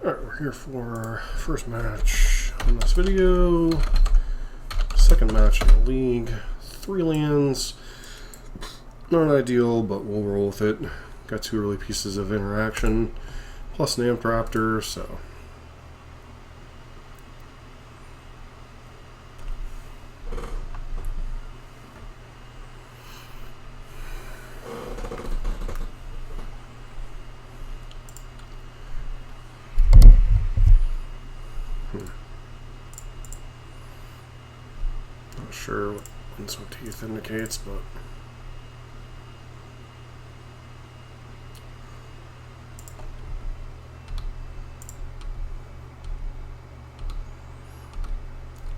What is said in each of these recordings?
Alright, we're here for our first match in this video. Second match in the league. 3 lands. Not ideal, but we'll roll with it. Got 2 early pieces of interaction, plus an Amped Raptor, so. Not sure what Winsome Teeth indicates, but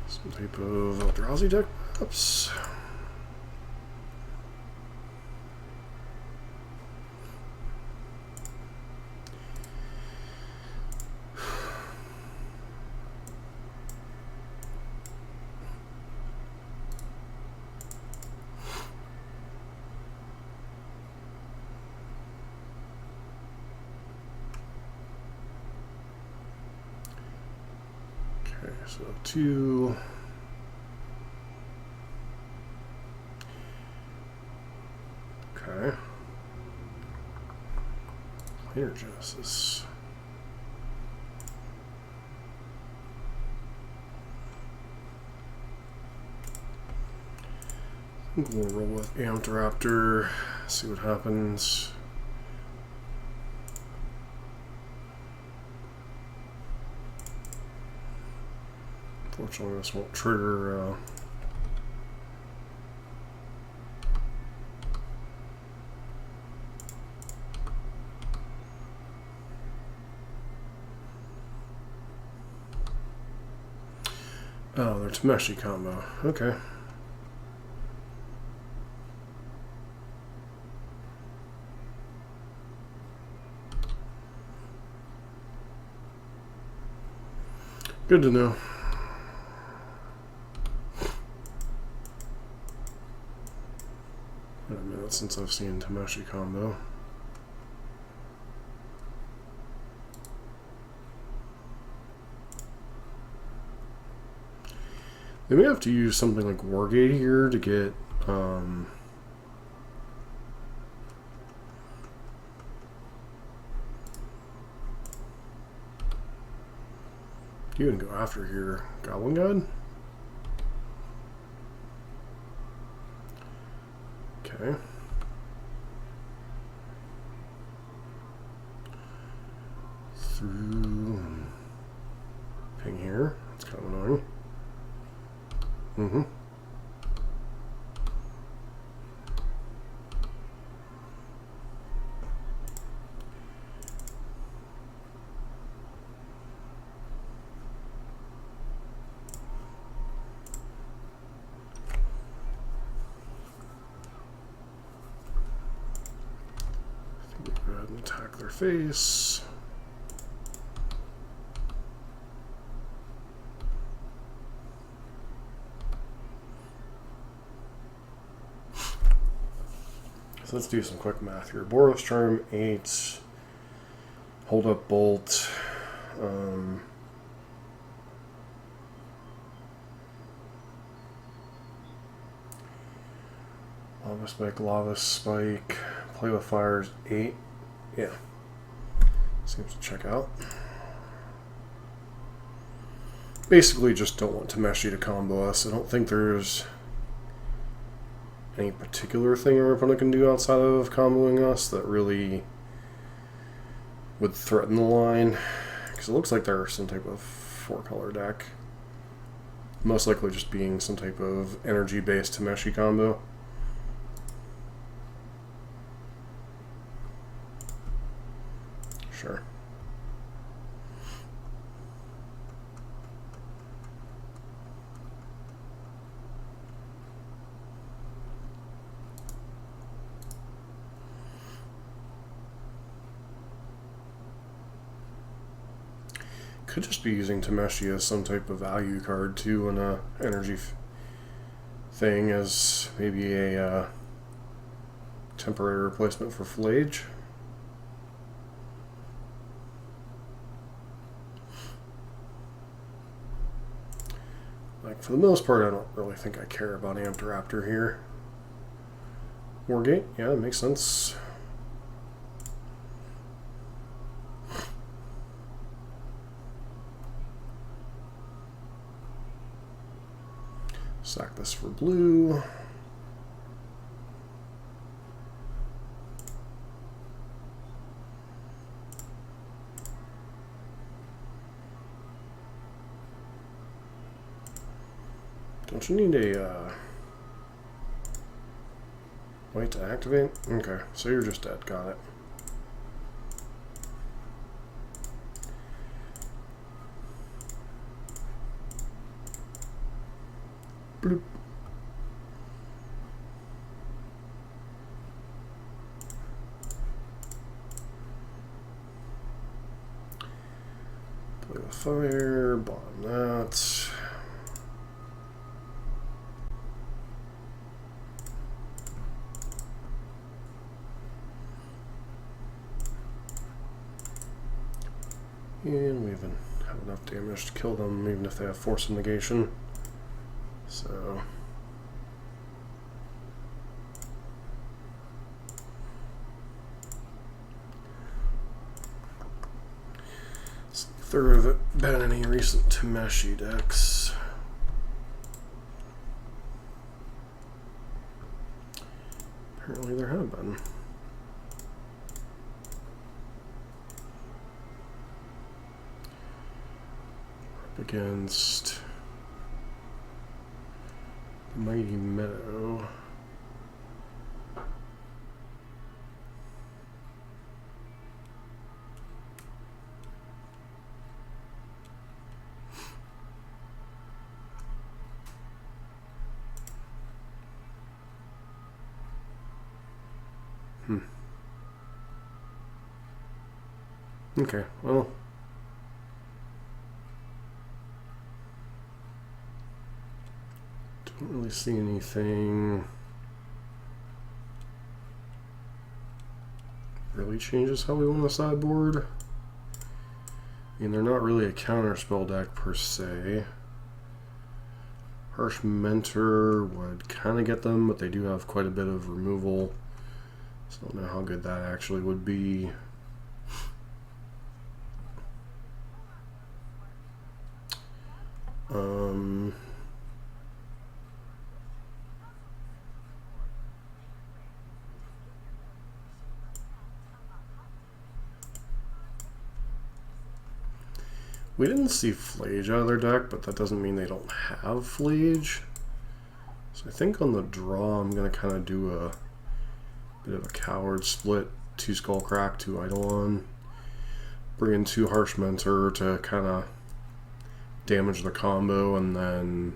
some type of drowsy deck, perhaps. Okay, so 2. Okay. Planar Genesis. We'll roll with Amped Raptor, see what happens. Fortunately, this won't trigger oh, they're Tameshi Combo. Okay. Good to know. Been a minute since I've seen Tameshi Combo. They may have to use something like Wargate here to get you can go after here, Goblin God. Okay. Through ping here. That's kind of annoying. Go ahead and attack their face. So let's do some quick math here. Boros Charm 8, Hold Up Bolt, Lava Spike, Play with Fires 8. Yeah, seems to check out. Basically, just don't want Tameshi to combo us. I don't think there's any particular thing our opponent can do outside of comboing us that really would threaten the line, because it looks like they're some type of 4-color deck. Most likely just being some type of energy-based Tameshi combo. Sure. Could just be using Tameshi as some type of value card too in a energy thing, as maybe a temporary replacement for Flage. Like, for the most part, I don't really think I care about Amped Raptor here. Wargate, yeah, that makes sense. Sack this for blue. Don't you need a white to activate? Okay, so you're just dead. Got it. Bloop. Play with fire, bottom that. And we even have enough damage to kill them, even if they have force of negation. So if there have been any recent Tameshi decks. Apparently there have been. Against the Mighty Meadow. Okay, well. Don't really see anything really changes how we win the sideboard. I mean, they're not really a counterspell deck per se. Harsh Mentor would kind of get them, but they do have quite a bit of removal. So I don't know how good that actually would be. We didn't see Flage out of their deck, but that doesn't mean they don't have Flage. So I think on the draw I'm going to kind of do a bit of a coward split. 2 Skullcrack, 2 Eidolon. Bring in 2 Harsh Mentor to kind of damage the combo, and then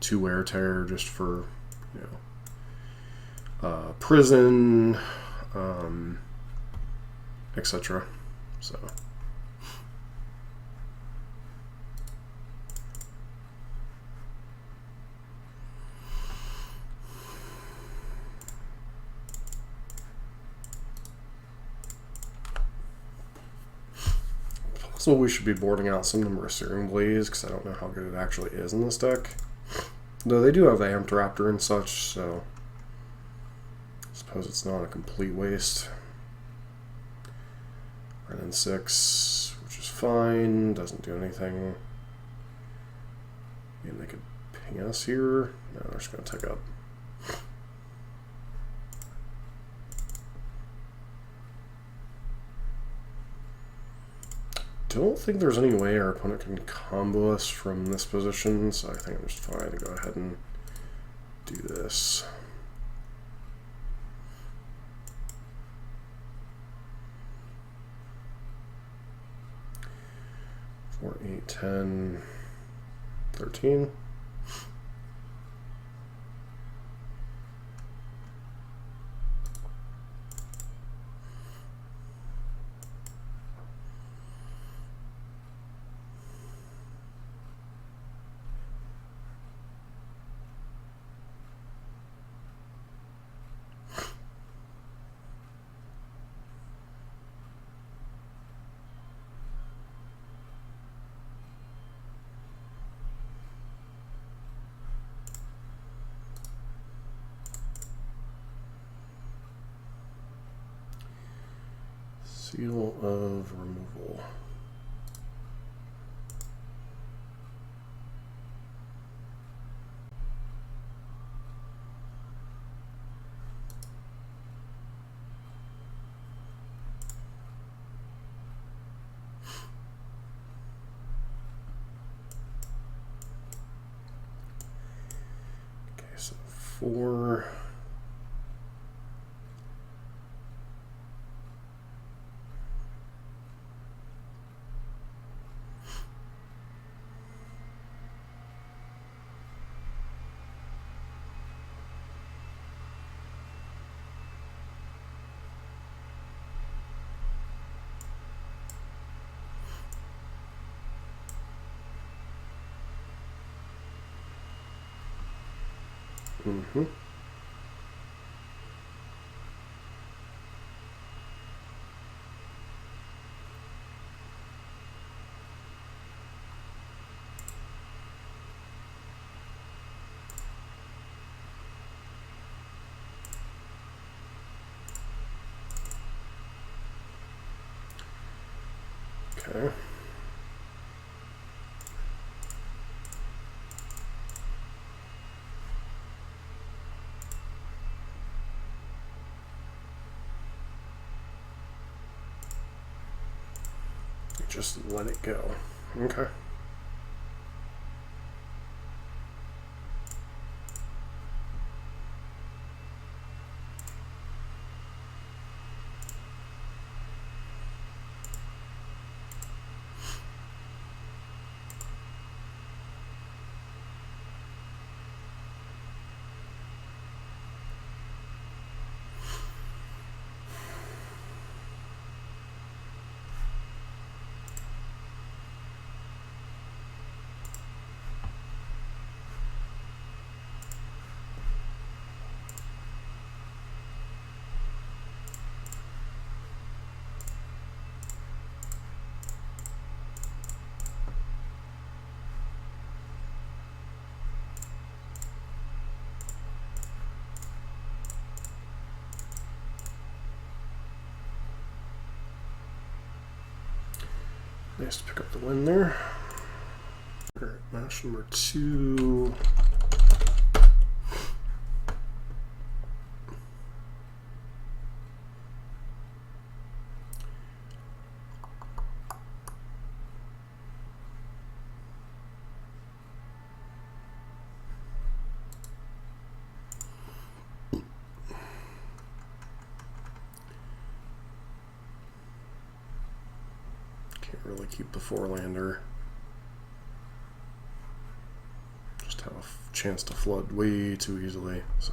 2 Wear Tear just for, you know, prison, etc. So. So we should be boarding out some number of Searing Blaze, because I don't know how good it actually is in this deck. Though they do have the Amped Raptor and such, so I suppose it's not a complete waste. And then 6, which is fine, doesn't do anything. And they could ping us here. No, they're just going to take up. Don't think there's any way our opponent can combo us from this position, so I think I'm just fine to go ahead and do this. Four, 8, 10, 13. Seal of removal. Okay, so 4. Mm-hmm. Okay. Just let it go. Okay. Nice to pick up the win there. Alright, match number 2. Can't really keep the 4-lander. Just have a chance to flood way too easily, so.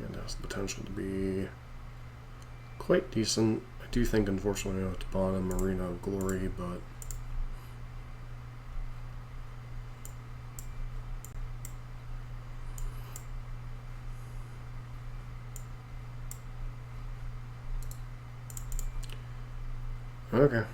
And has the potential to be quite decent. I do think, unfortunately, I have to bottom Marina of Glory, but okay.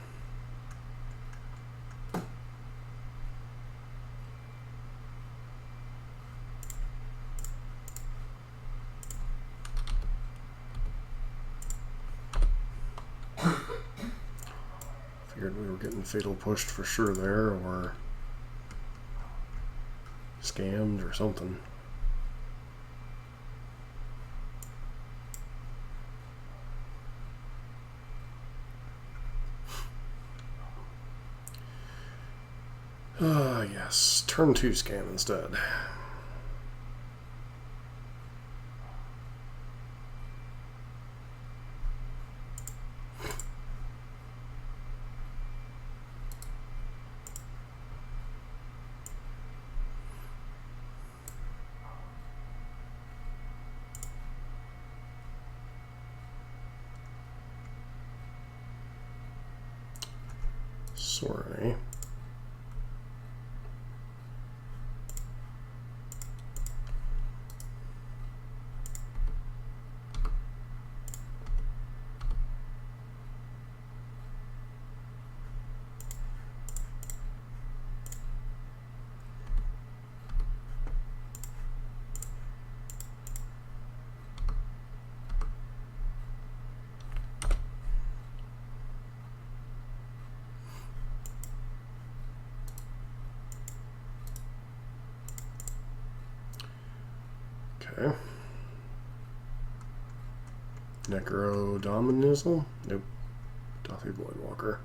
Figured we were getting fatal pushed for sure there, or scammed or something. Yes, turn 2 scam instead. Sorry. Okay. Necrodominism? Nope. Dothy Voidwalker.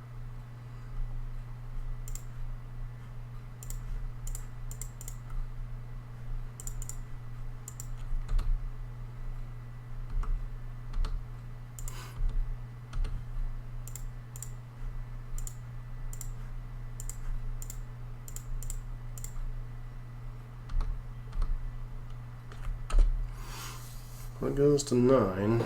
That goes to 9.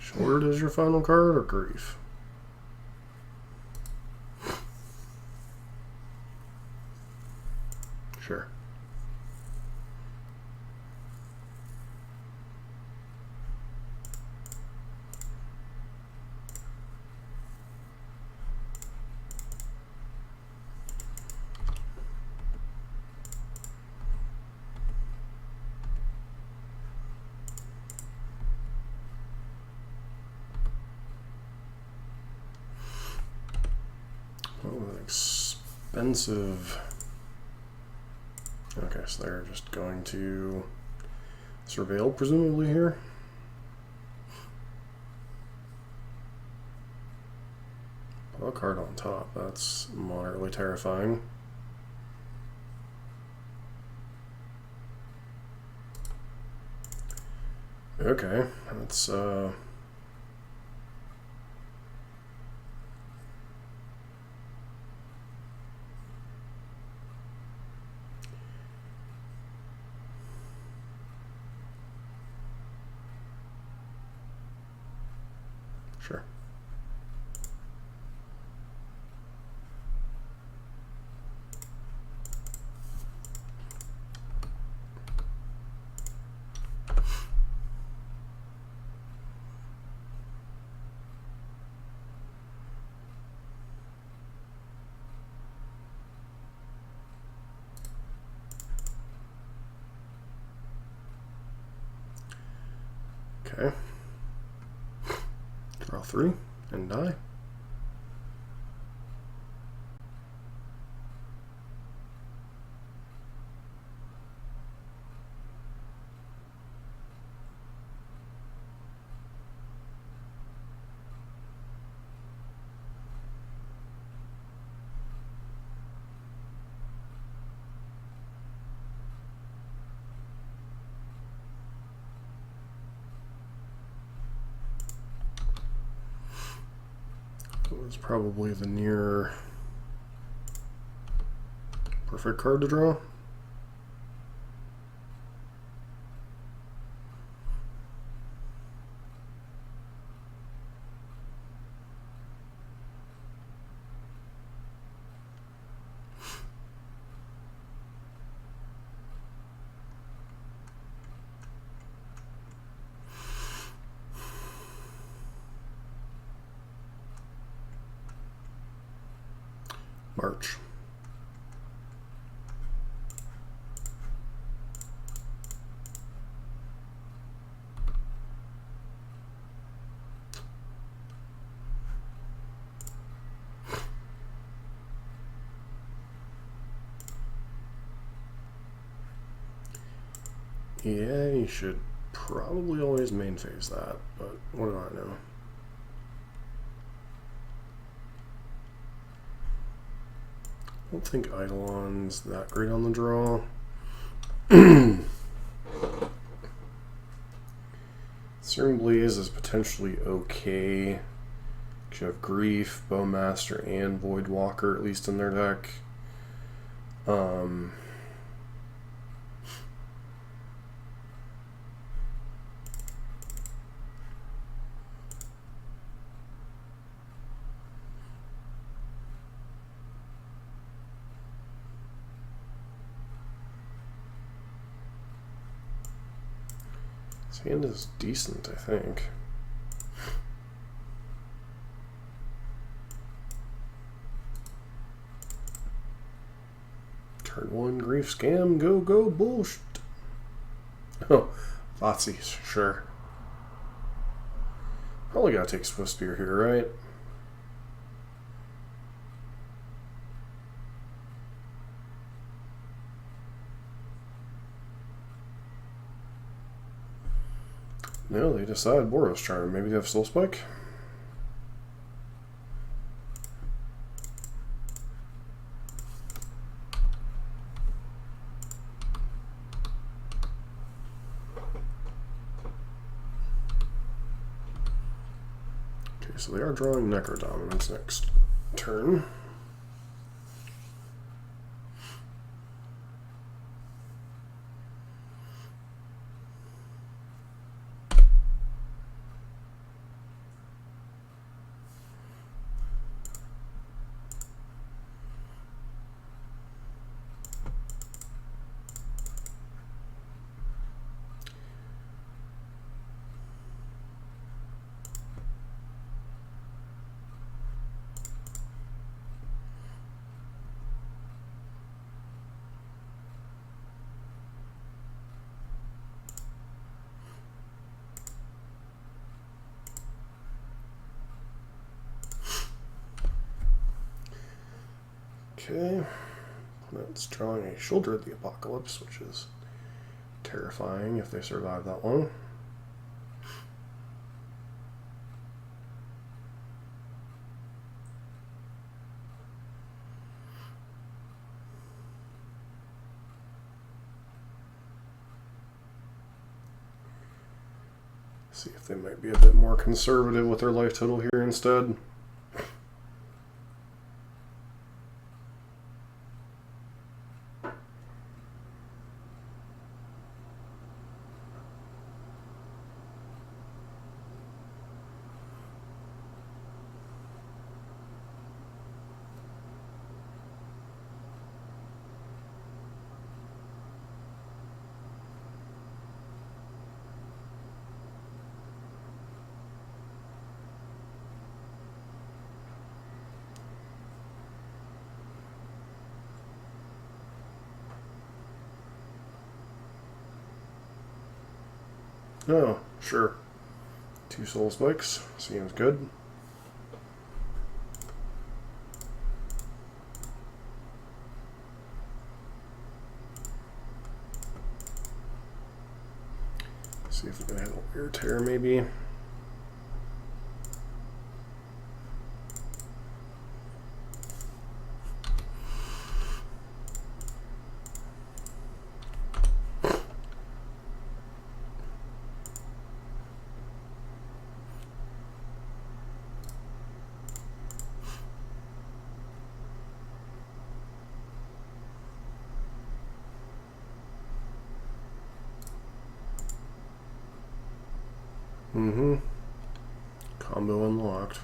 Short is your final card, or Grief? Sure. Oh, expensive. Okay, so they're just going to surveil, presumably, here. A card on top. That's moderately terrifying. Okay, that's sure. Okay. Draw 3 and die. It was probably the near perfect card to draw. March. Yeah, you should probably always main phase that, but what do I know? I don't think Eidolon's that great on the draw. Searing Blaze is potentially okay. You have Grief, Bowmaster, and Voidwalker, at least in their deck. His hand is decent, I think. Turn 1, Grief, Scam, go, bullshit. Oh, Thoughtseize, sure. Probably gotta take Swift Spear here, right? No, they decide Boros Charm. Maybe they have Soul Spike? Okay, so they are drawing Necro Dominance next turn. Okay, that's drawing a Shoulder of the Apocalypse, which is terrifying if they survive that one. See if they might be a bit more conservative with their life total here instead. Oh, sure. 2 Soul Spikes. Seems good. See if we're going to have a Weird Tear maybe. Combo unlocked.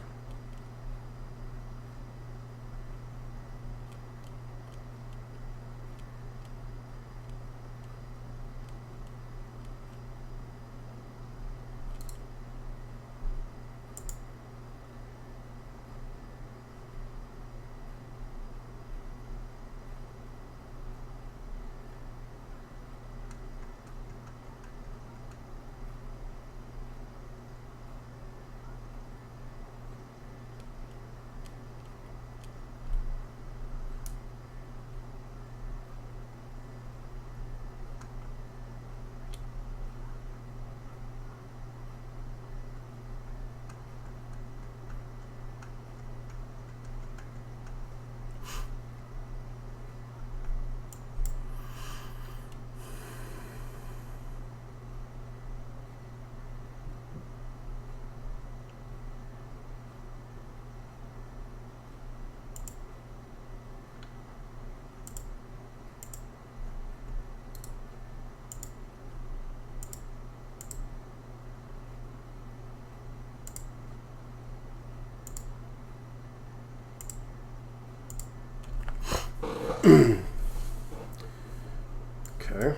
Okay.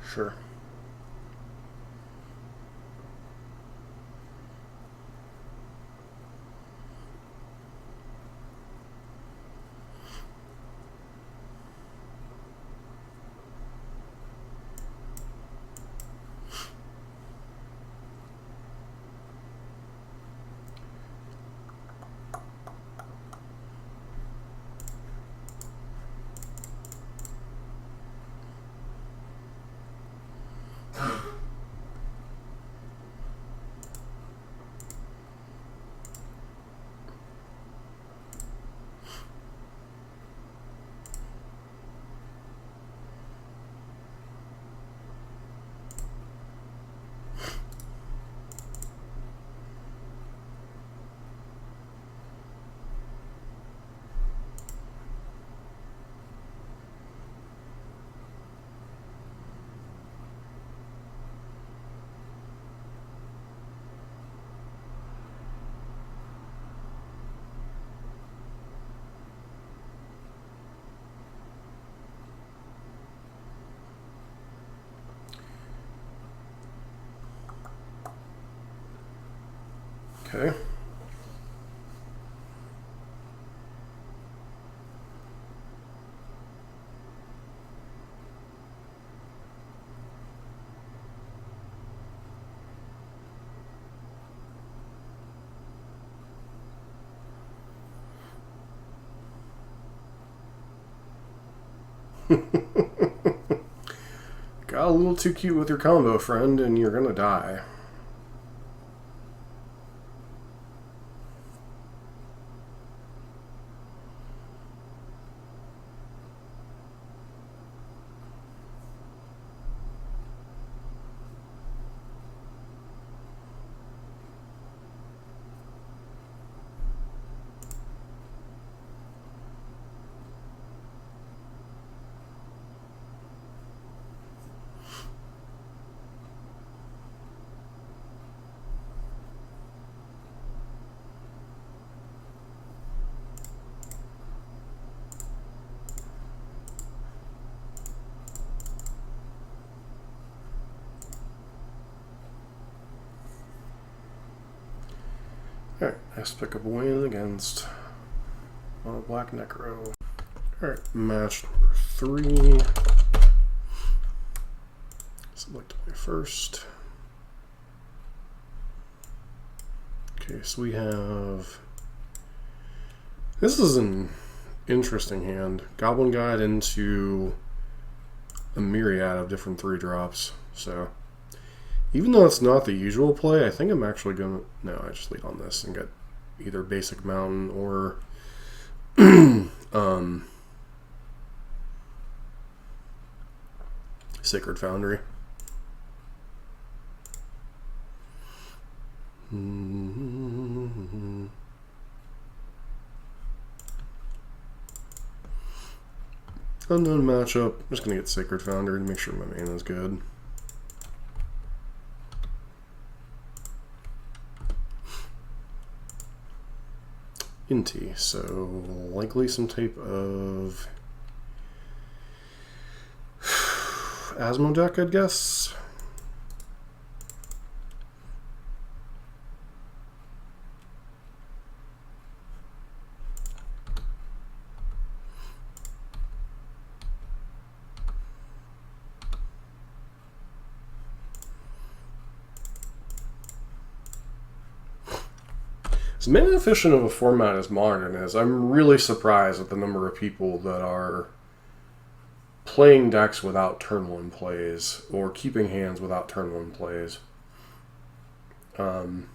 Sure. Okay. Got a little too cute with your combo, friend, and you're gonna die. Alright, let's pick up a win against Black Necro. Alright, match number 3. Select my first. Okay, so we have... This is an interesting hand. Goblin Guide into a myriad of different 3-drops. So, even though it's not the usual play, I think I'm actually going to... No, I just lead on this and get either Basic Mountain or... Sacred Foundry. And then matchup, I'm just going to get Sacred Foundry to make sure my mana is good. Inti, so likely some type of Asmo deck, I'd guess. As mana efficient of a format as Modern is, I'm really surprised at the number of people that are playing decks without turn 1 plays, or keeping hands without turn 1 plays. When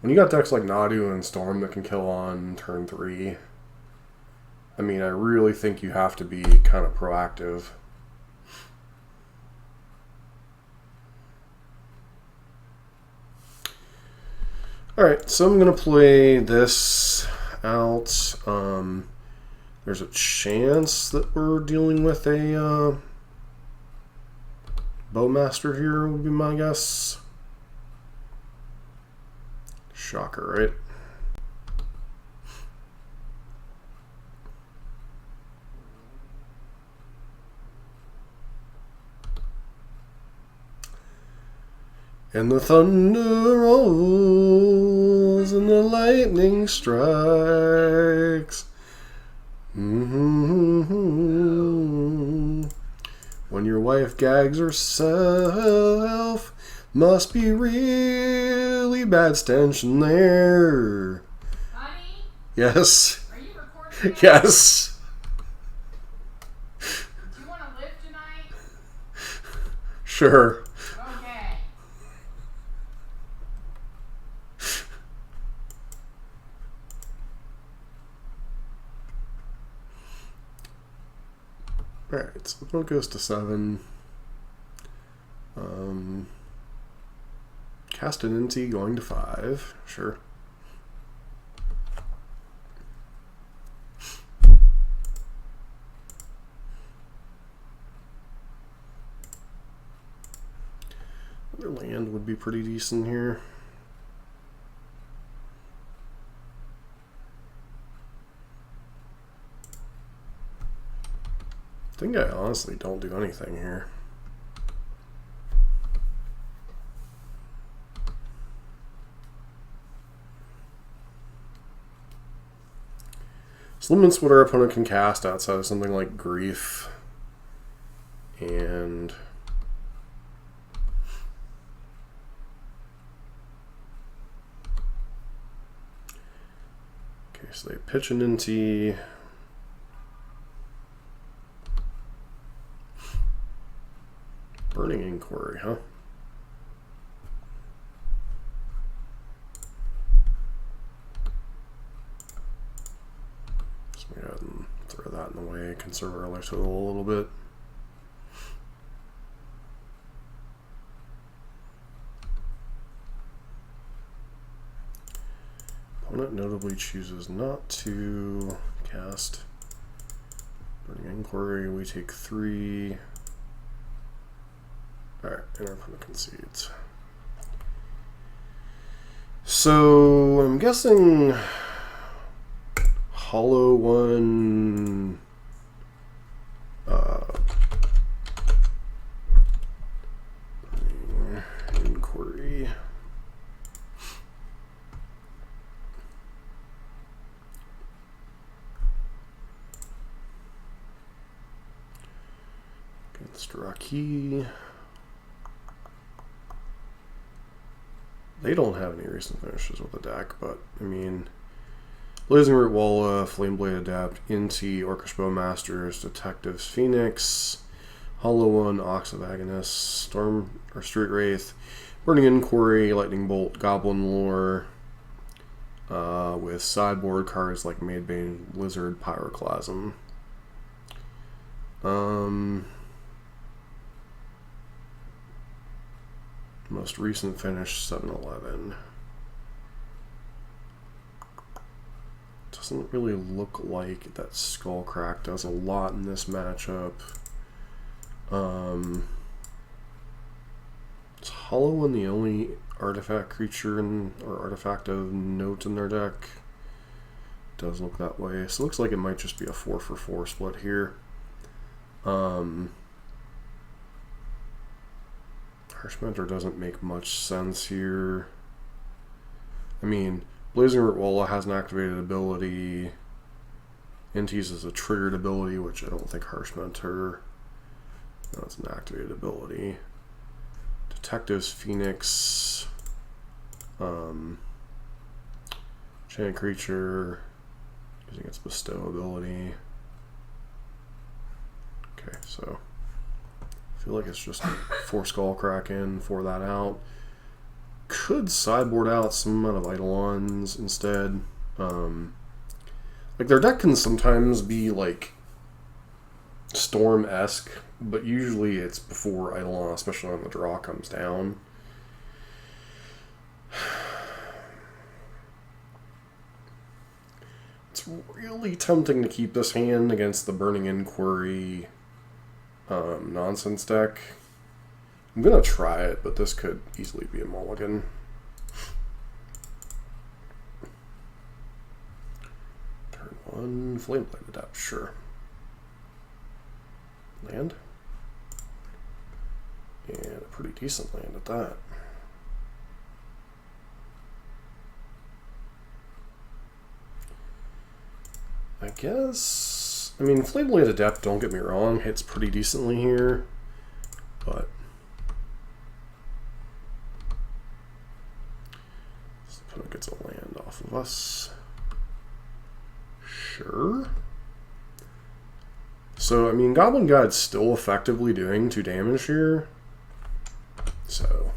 you got decks like Nadu and Storm that can kill on turn 3, I mean, I really think you have to be kind of proactive. Alright, so I'm going to play this out. There's a chance that we're dealing with a Bowmaster here, would be my guess. Shocker, right? And the thunder rolls and the lightning strikes. When your wife gags herself, must be really bad stench in there. Honey? Yes. Are you recording? Yes. Do you want to live tonight? Sure. Okay. Alright, so it goes to 7. Cast an Inti going to 5. Sure. Other land would be pretty decent here. I think I honestly don't do anything here. This limits what our opponent can cast outside of something like Grief. And okay, so they pitch an Inti. Burning Inquiry, huh? So we go ahead and throw that in the way, conserve our life total a little bit. Opponent notably chooses not to cast Burning Inquiry. We take 3. Alright, and our opponent concedes. So, I'm guessing Hollow One, Inquiry. Against Raki. They don't have any recent finishes with the deck, but I mean, Blazing Root Walla, Flameblade Adept, Inti, Orcish Bowmasters, Detectives Phoenix, Hollow One, Ox of Agonists, Storm or Street Wraith, Burning Inquiry, Lightning Bolt, Goblin Lore, with sideboard cards like Madebane, Blizzard, Pyroclasm. Most recent finish 7-11. Doesn't really look like that Skullcrack does a lot in this matchup. Is Hollow One the only artifact creature or artifact of note in their deck? Does look that way. So it looks like it might just be a 4-for-4 split here. Harshmentor doesn't make much sense here. I mean, Blazing Root Walla has an activated ability. Inti's is a triggered ability, which I don't think Harshmentor. No, it's an activated ability. Detectives Phoenix. Giant creature using its bestow ability. Okay, so I feel like it's just 4 Skullcrack in, 4 that out. Could sideboard out some amount of Eidolons instead. Like, their deck can sometimes be like Storm-esque, but usually it's before Eidolon, especially when the draw comes down. It's really tempting to keep this hand against the Burning Inquiry nonsense deck. I'm gonna try it, but this could easily be a mulligan. Turn 1, Flameblade Adept, sure. Land. And a pretty decent land at that. I guess, I mean, Flameblade Adept, don't get me wrong, hits pretty decently here, but this opponent gets a land off of us. Sure. So, I mean, Goblin Guide's still effectively doing 2 damage here, so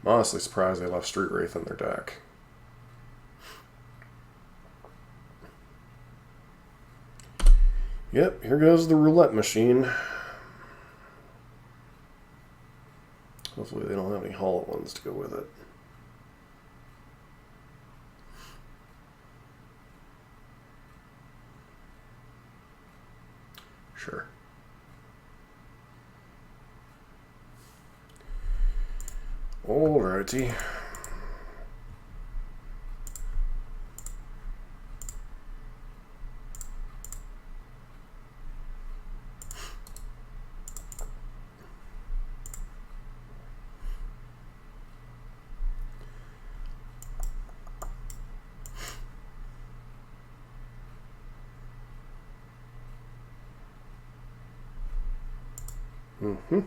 I'm honestly surprised they left Street Wraith in their deck. Yep, here goes the roulette machine. Hopefully they don't have any Hollow Ones to go with it. Sure. Alrighty. Mm-hmm.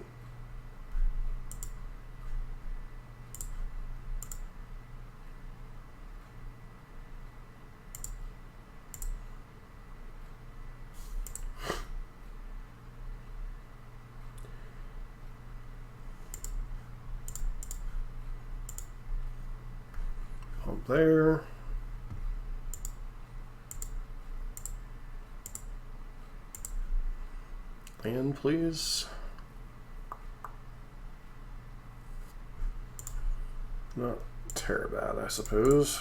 Pump there. Land, please. Not terribly bad, I suppose.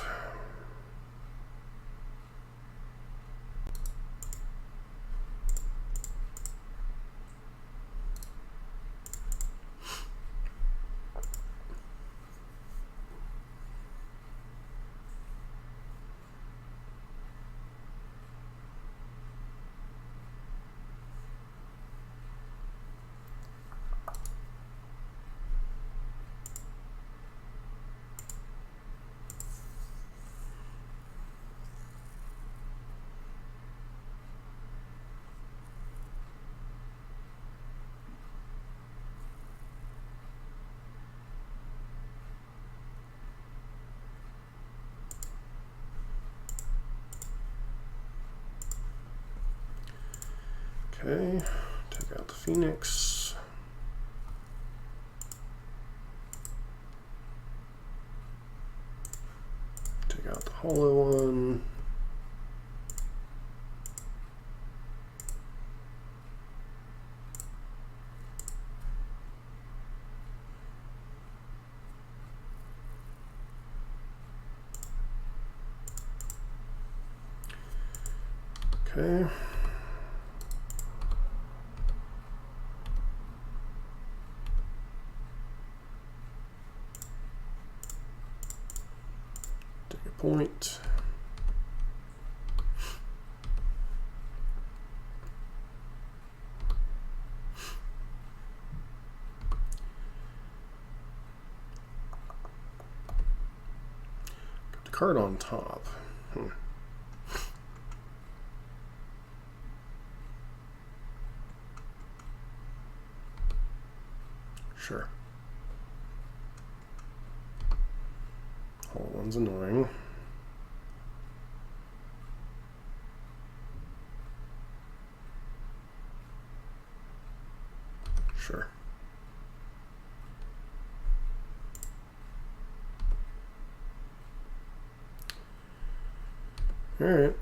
Okay, take out the Phoenix. Take out the Hollow One. Okay. Take a point. Got the card on top. Sure. Hollow One's annoying. Sure. All right.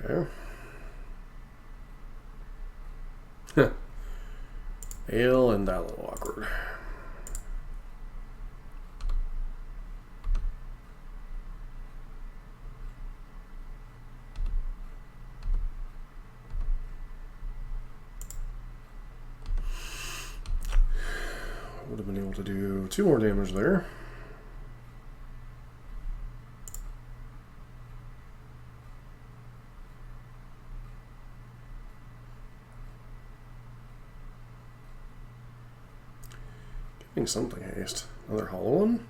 Okay. Ale and that little awkward. Would have been able to do 2 more damage there. Getting something haste. Another Hollow One?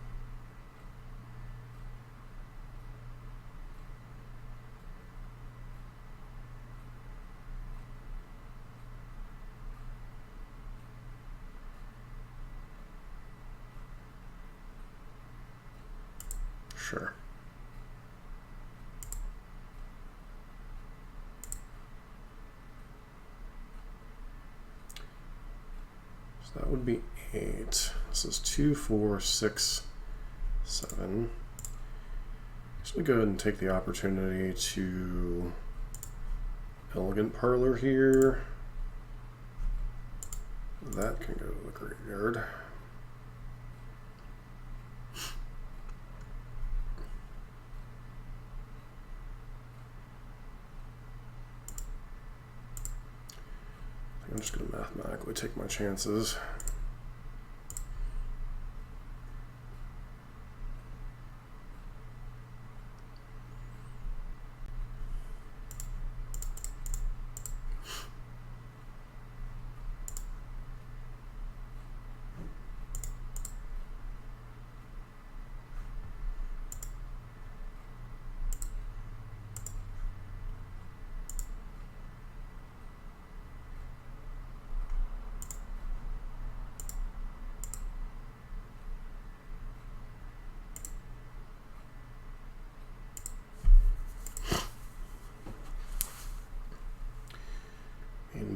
Sure. So that would be 8. This is 2, 4, 6, 7. So we go ahead and take the opportunity to Elegant Parlor here. That can go to the graveyard. I'm just going to mathematically take my chances.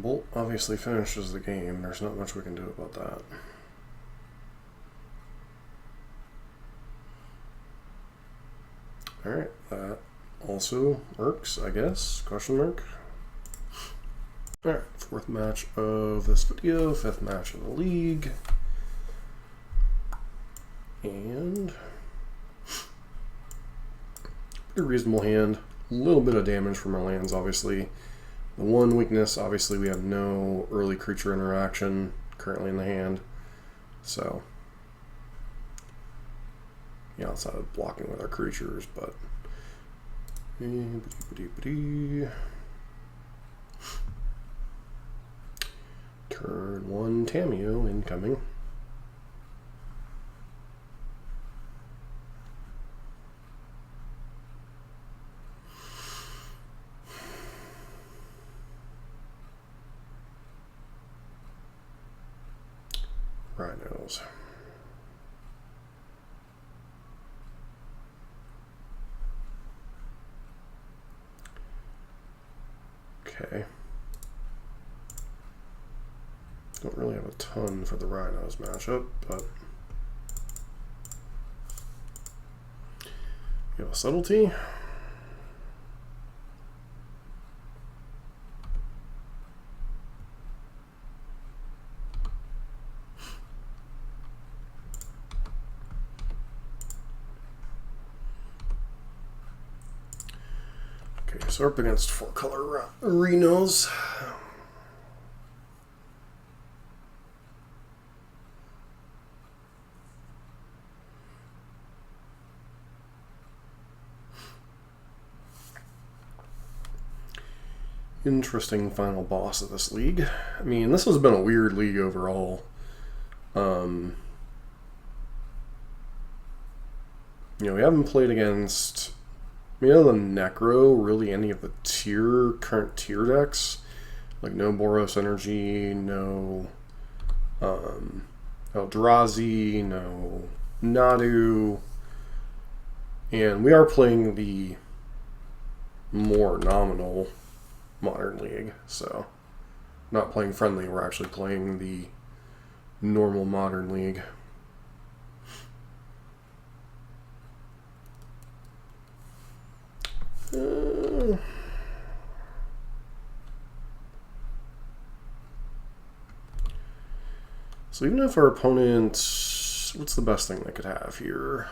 Bolt obviously finishes the game. There's not much we can do about that. Alright, that also works, I guess? Question mark? Alright, fourth match of this video, fifth match of the league. And pretty reasonable hand. A little bit of damage from our lands, obviously. The one weakness, obviously, we have no early creature interaction currently in the hand. So, yeah, outside of blocking with our creatures, but. Turn one Tameo incoming. Rhinos. Okay. Don't really have a ton for the Rhinos matchup, but we have a subtlety. So we're up against 4-color Rhinos. Interesting final boss of this league. I mean, this has been a weird league overall. You know, we haven't played against, you know, the Necro, really any of the current tier decks. Like no Boros Energy, no Eldrazi, no Nadu. And we are playing the more nominal Modern League, so not playing friendly, we're actually playing the normal Modern League. So even if our opponent, what's the best thing they could have here?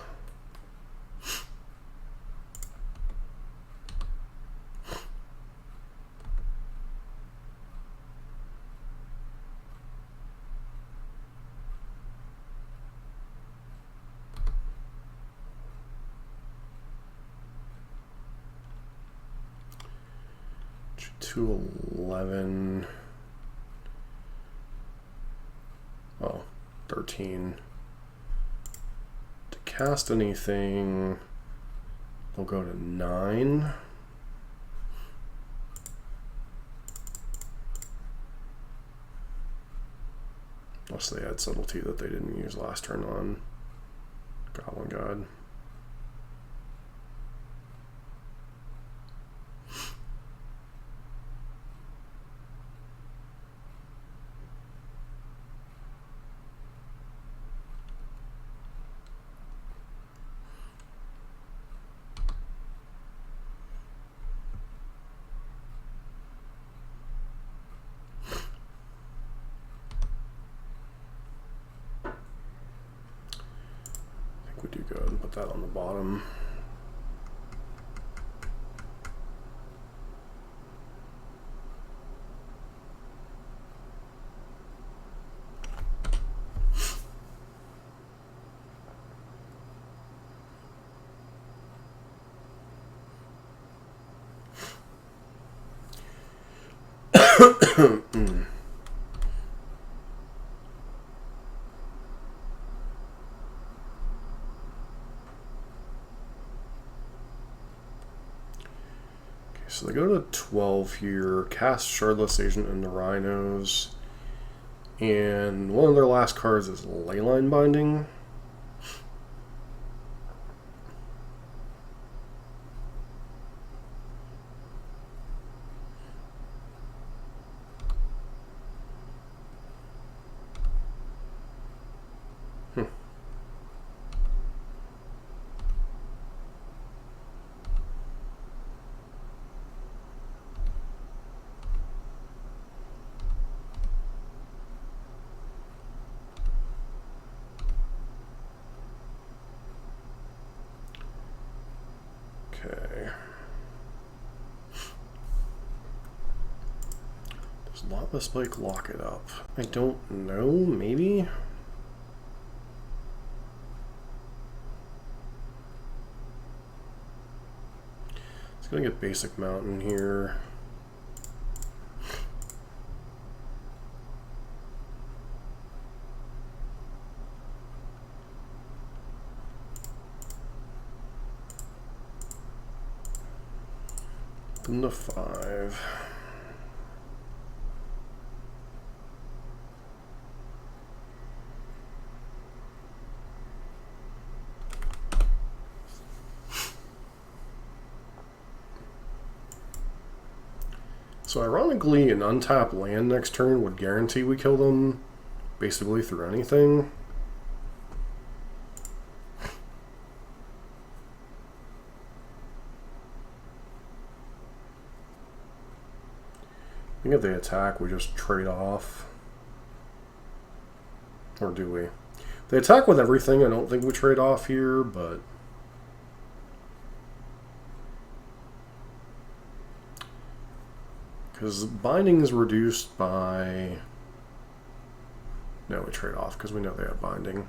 To 11, oh, 13. To cast anything, we'll go to 9. Unless they had subtlety that they didn't use last turn on Goblin God. We do go ahead and put that on the bottom. So they go to 12 here, cast Shardless Agent into Rhinos, and one of their last cards is Leyline Binding. Okay. Does Lava Spike lock it up? I don't know, maybe? It's gonna get Basic Mountain here. Them to 5. So ironically, an untapped land next turn would guarantee we kill them basically through anything. I think if they attack, we just trade off. Or do we? If they attack with everything, I don't think we trade off here, but... Because binding is reduced by... No, we trade off because we know they have binding.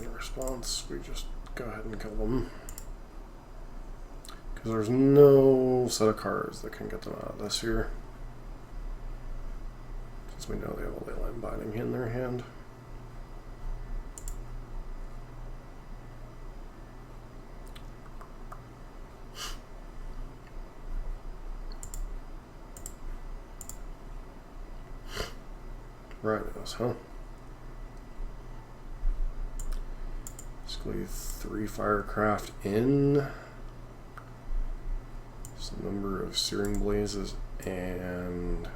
In response, we just go ahead and kill them. Because there's no set of cards that can get them out of this here. Since we know they have a Leyline Binding in their hand. Rhinos, huh? 3 Firecraft in. Some number of Searing Blazes and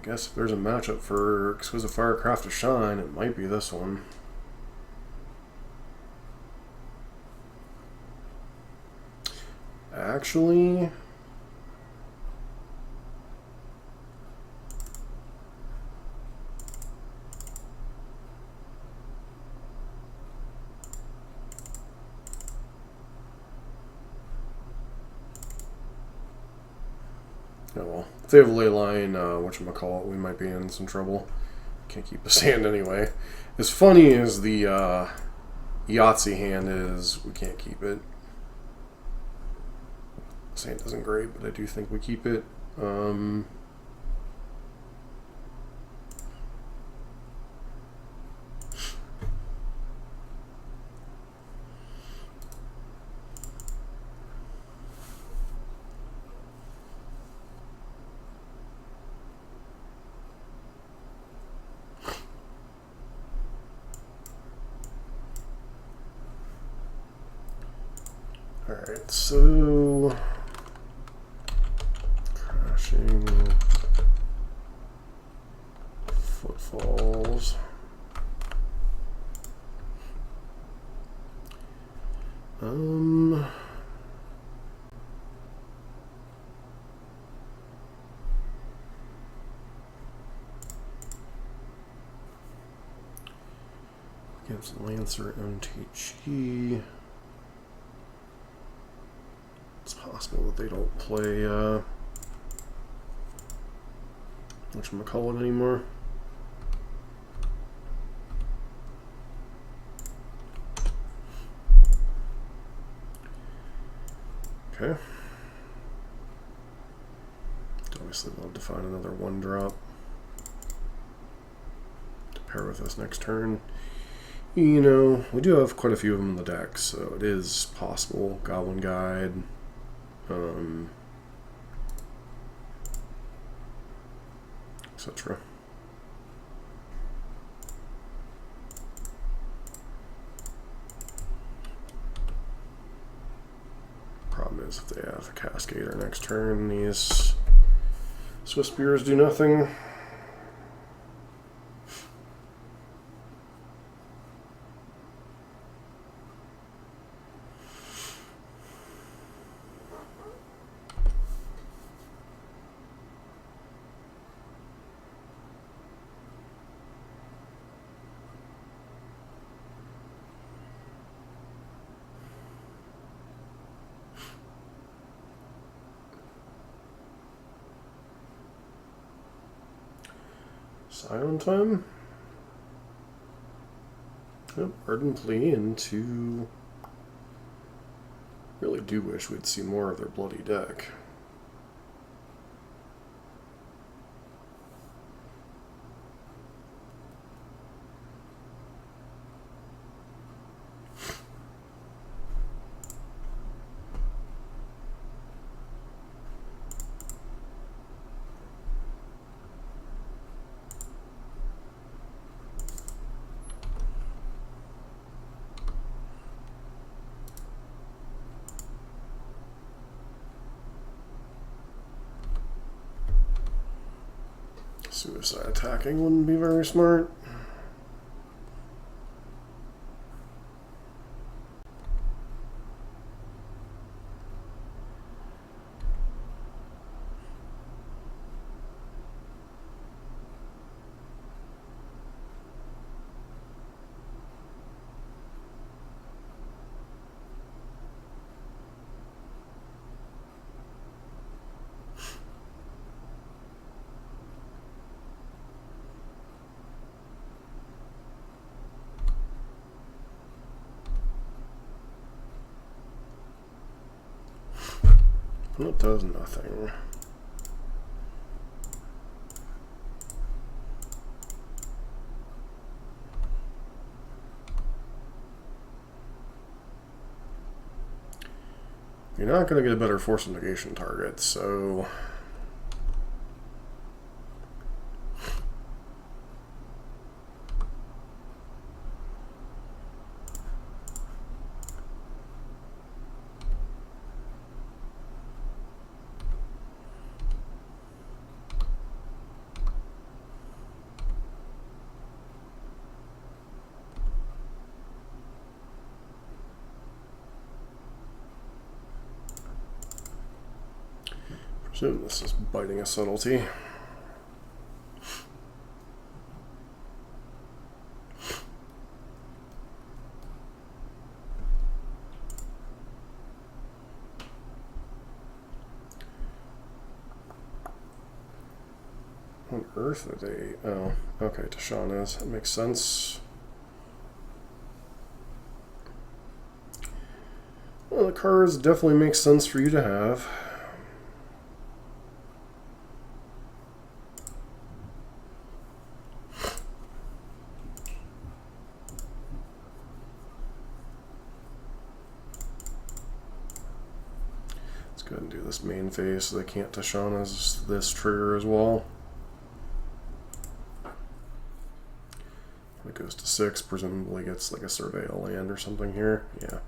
I guess if there's a matchup for Exquisite Firecraft to shine, it might be this one. actually... Oh well. If they have Leyline, whatchamacallit, we might be in some trouble. Can't keep the sand anyway. As funny as the Yahtzee hand is, we can't keep it. Sand isn't great, but I do think we keep it. Alright, so... Crashing... Footfalls... Against Lancer MTG... It's possible that they don't play, whatchamacallit anymore. Okay. Obviously love to find another 1-drop to pair with us next turn. You know, we do have quite a few of them in the deck, so it is possible. Goblin Guide, etc. Problem is, if they have a Cascader next turn, these Swiss Spears do nothing. Silent Time? Yep, Ardent Plea into... Really do wish we'd see more of their bloody deck. Suicide attacking wouldn't be very smart. It does nothing. You're not going to get a better force of negation target, so... Presume this is biting a subtlety. On Earth are they? Oh, okay, Tashawn is. That makes sense. Well, the cards definitely make sense for you to have. Let's go ahead and do this main phase so they can't Tashawn this trigger as well. It goes to 6, presumably gets like a Surveil land or something here. Yeah.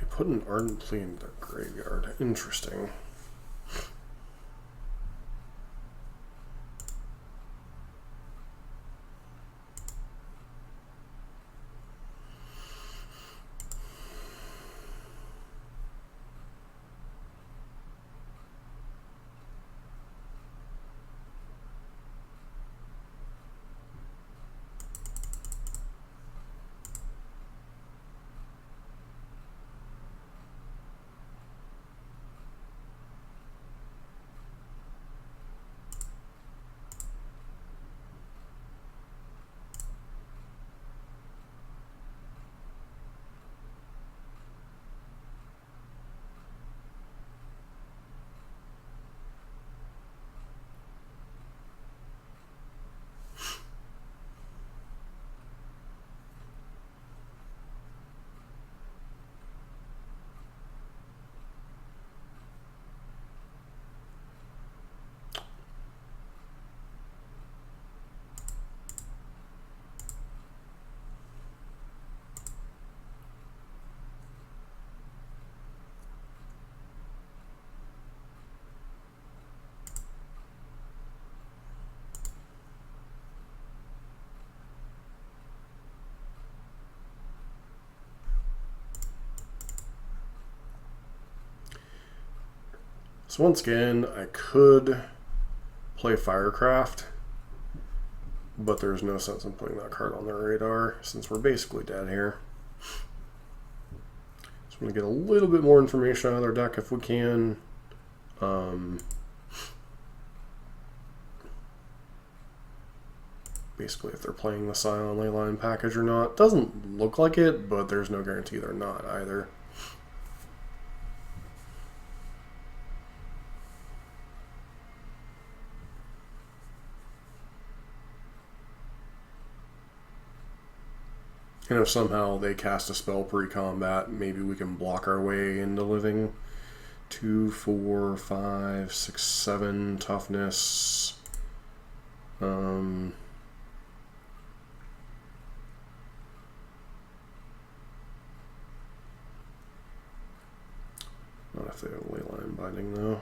Put an Ardent Plea in their graveyard. Interesting. So once again, I could play Firecraft, but there's no sense in putting that card on their radar since we're basically dead here. So I'm going to get a little bit more information out of their deck if we can. Basically, if they're playing the Silent Leyline package or not. Doesn't look like it, but there's no guarantee they're not either. And if somehow they cast a spell pre-combat, maybe we can block our way into living 2, 4, 5, 6, 7 toughness. What if they have Leyline Binding though?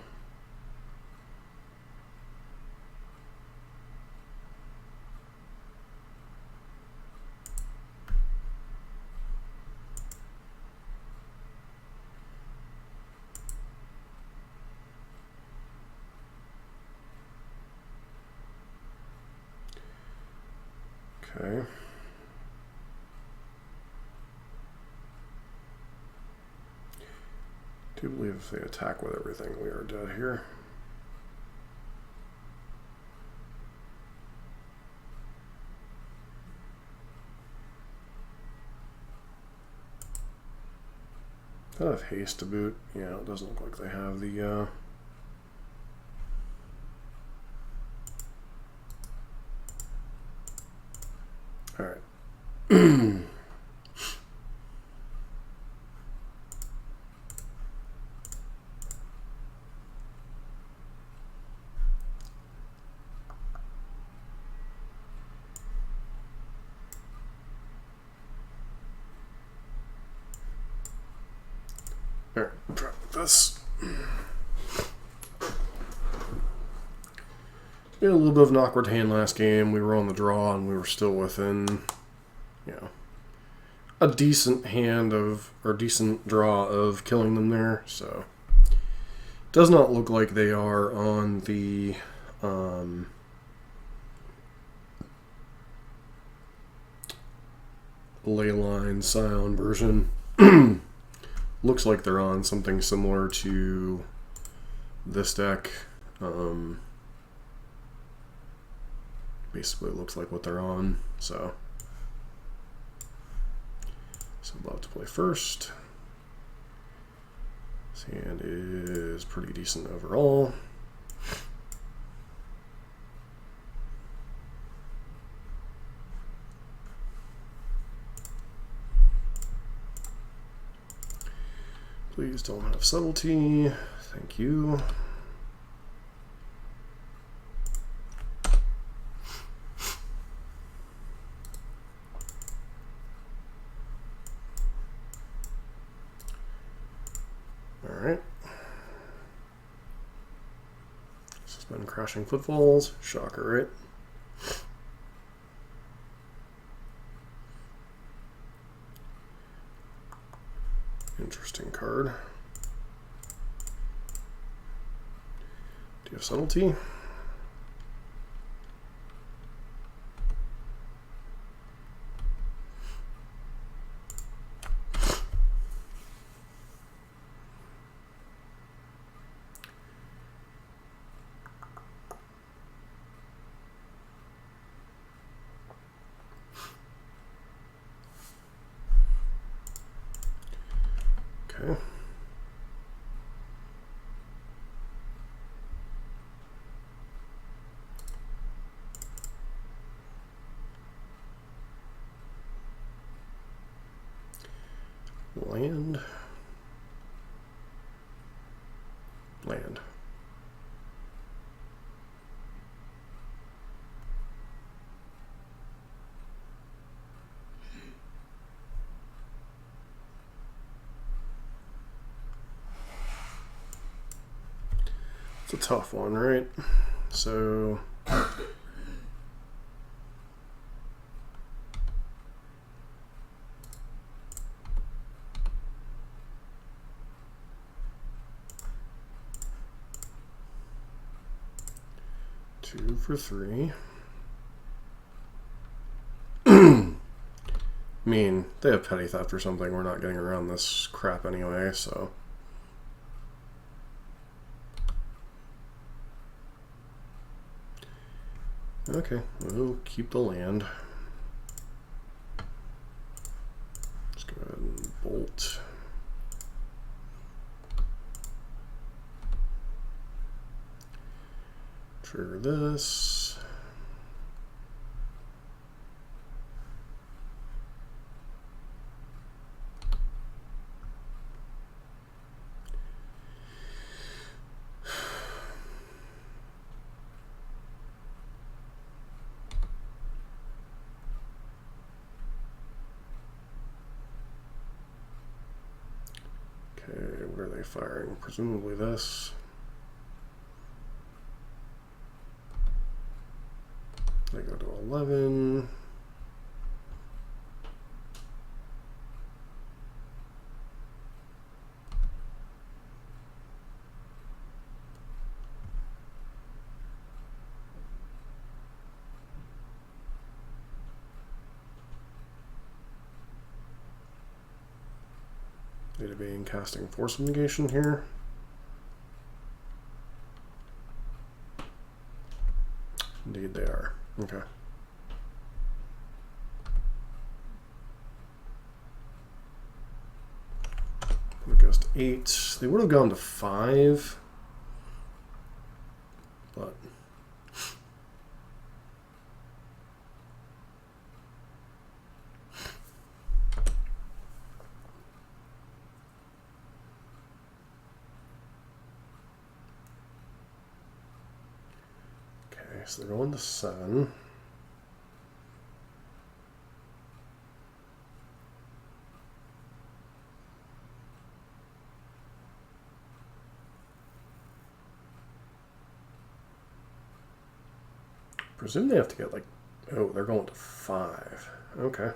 Okay. I do believe if they attack with everything, we are dead here. They have haste to boot. Yeah, it doesn't look like they have the all right. this. We had a little bit of an awkward hand last game. We were on the draw and we were still within, you know, a decent hand of, or decent draw of killing them there. So, does not look like they are on the Leyline Scion version. Looks like they're on something similar to this deck. Basically looks like what they're on, so I'd love to play first. This hand is pretty decent overall. Please don't have subtlety. Thank you. Alright. Suspend crashing footfalls. Shocker, right? Interesting card. Do you have subtlety? Okay. Land. Land. It's a tough one, right? So two for three. I mean, they have petty theft or something. We're not getting around this crap anyway, so. Okay, we'll keep the land. Let's go ahead and bolt. Trigger this. Okay, what are they firing? Presumably this. They go to 11. Need to be in casting force of negation here. Indeed they are. Okay. It goes to 8. They would have gone to 5. But so they're going to 7. presume they have to get like, oh, they're going to 5. Okay.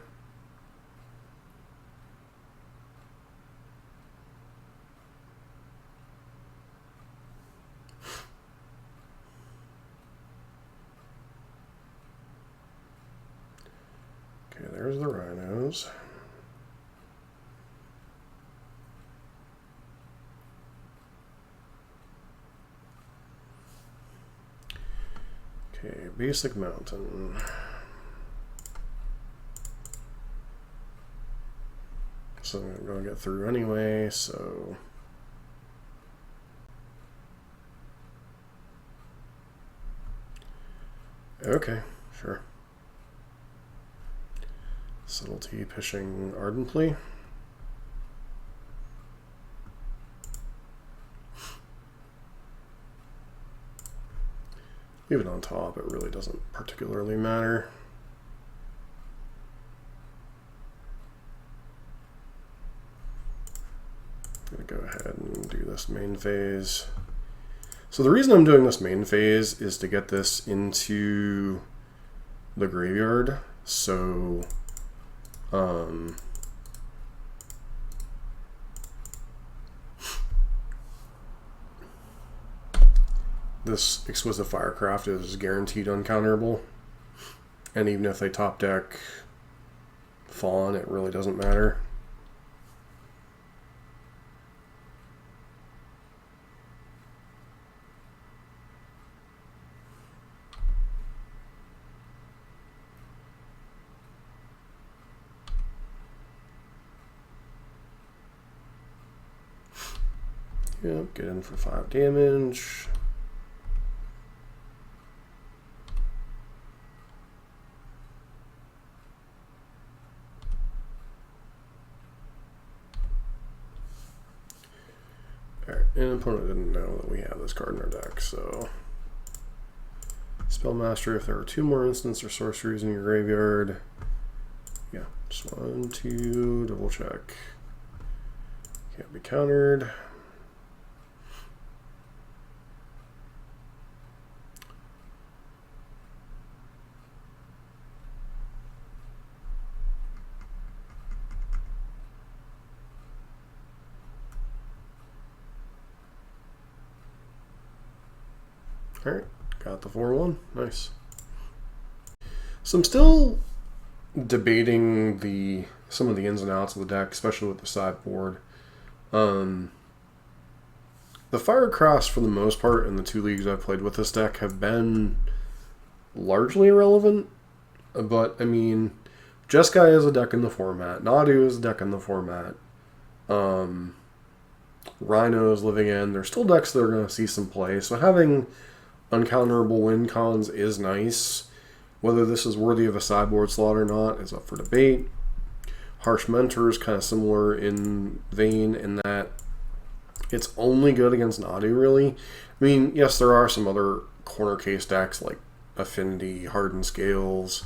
Okay, there's the Rhinos. Okay, basic mountain. So I'm going to get through anyway, so... Okay, sure. Subtlety, Pishing Ardently. Leave it on top, it really doesn't particularly matter. I'm gonna go ahead and do this main phase. So the reason I'm doing this main phase is to get this into the graveyard. So this Exquisite Firecraft is guaranteed uncounterable. And even if they top deck Fawn, it really doesn't matter. Yep, get in for 5 damage. Alright, and opponent didn't know that we have this card in our deck, so... Spellmaster, if there are 2 more instants or sorceries in your graveyard... Yeah, just 1, 2, double check. Can't be countered. Alright, got the 4-1. Nice. So I'm still debating some of the ins and outs of the deck, especially with the sideboard. The Firecrafts, for the most part, in the 2 leagues I've played with this deck, have been largely irrelevant. But, I mean, Jeskai is a deck in the format. Nadu is a deck in the format. Rhinos living in. There's still decks that are going to see some play. So having uncounterable win cons is nice. Whether this is worthy of a sideboard slot or not is up for debate. Harsh Mentor is kind of similar in vein in that it's only good against Nadu, really. I mean, yes, there are some other corner case decks like Affinity, Hardened Scales,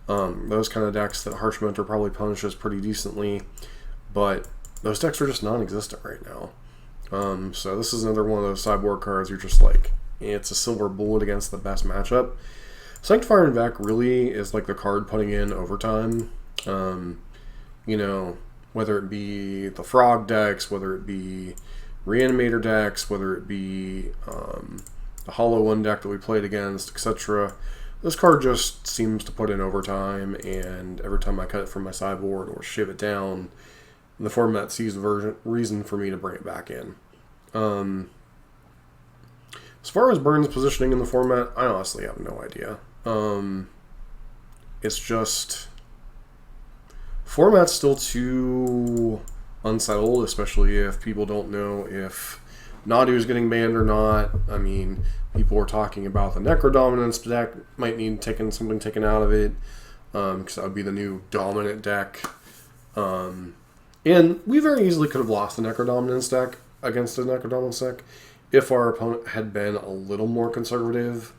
those kind of decks that Harsh Mentor probably punishes pretty decently, but those decks are just non-existent right now. So this is another one of those sideboard cards you're just like, it's a silver bullet against the best matchup. Sanctifier and Vec really is like the card putting in overtime. You know, whether it be the Frog decks, whether it be Reanimator decks, whether it be the Hollow One deck that we played against, etc. This card just seems to put in overtime, and every time I cut it from my sideboard or shiv it down, the format sees a reason for me to bring it back in. As far as Burn's positioning in the format, I honestly have no idea. It's just... Format's still too unsettled, especially if people don't know if Nadu is getting banned or not. I mean, people are talking about the Necrodominance deck might need something taken out of it, because that would be the new dominant deck. And we very easily could have lost the Necrodominance deck against the Necrodominance deck if our opponent had been a little more conservative.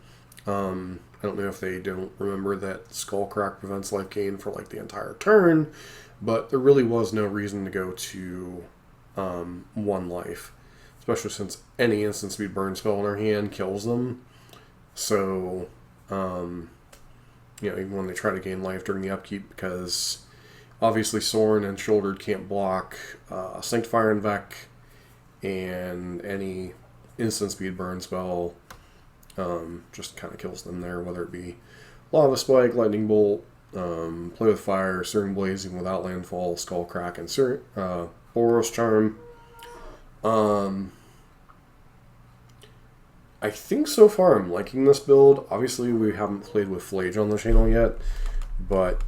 I don't know if they don't remember that Skullcrack prevents life gain for like the entire turn, but there really was no reason to go to 1 life, especially since any instant speed burn spell in our hand kills them. So even when they try to gain life during the upkeep, because obviously Sorin and Shouldered can't block Sanctifier and Vec, and any instant speed burn spell just kind of kills them there, whether it be Lava Spike, Lightning Bolt, Play with Fire, Searing Blazing without Landfall, Skull Crack, and Boros Charm. I think so far I'm liking this build. Obviously we haven't played with Flage on the channel yet, but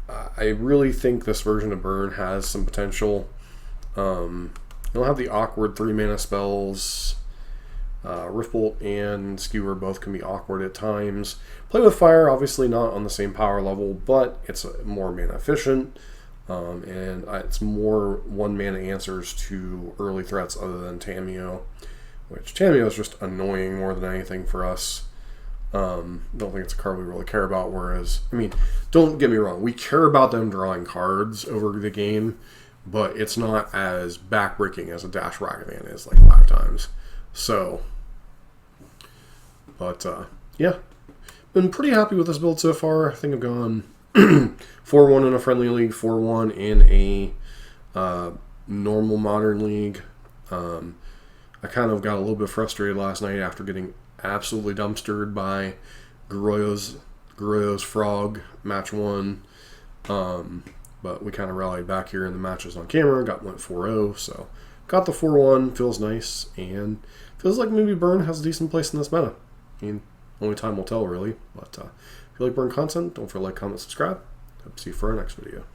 I really think this version of Burn has some potential. You'll have the awkward 3-mana spells. Riftbolt and Skewer both can be awkward at times. Play with Fire, obviously not on the same power level, but it's more mana efficient, and it's more 1-mana answers to early threats other than Tamiyo, which Tamiyo is just annoying more than anything for us. Don't think it's a card we really care about, whereas, I mean, don't get me wrong, we care about them drawing cards over the game, but it's not as backbreaking as a Dash Ragavan is, like 5 times. So, but yeah, been pretty happy with this build so far. I think I've gone 4-1 in a friendly league, 4-1 in a normal modern league. I kind of got a little bit frustrated last night after getting absolutely dumpstered by Guerrero's Frog match 1. But we kind of rallied back here in the matches on camera, went 4-0, so got the 4-1, feels nice, and feels like maybe Burn has a decent place in this meta. I mean, only time will tell, really. But if you like Burn content, don't forget to like, comment, subscribe. Hope to see you for our next video.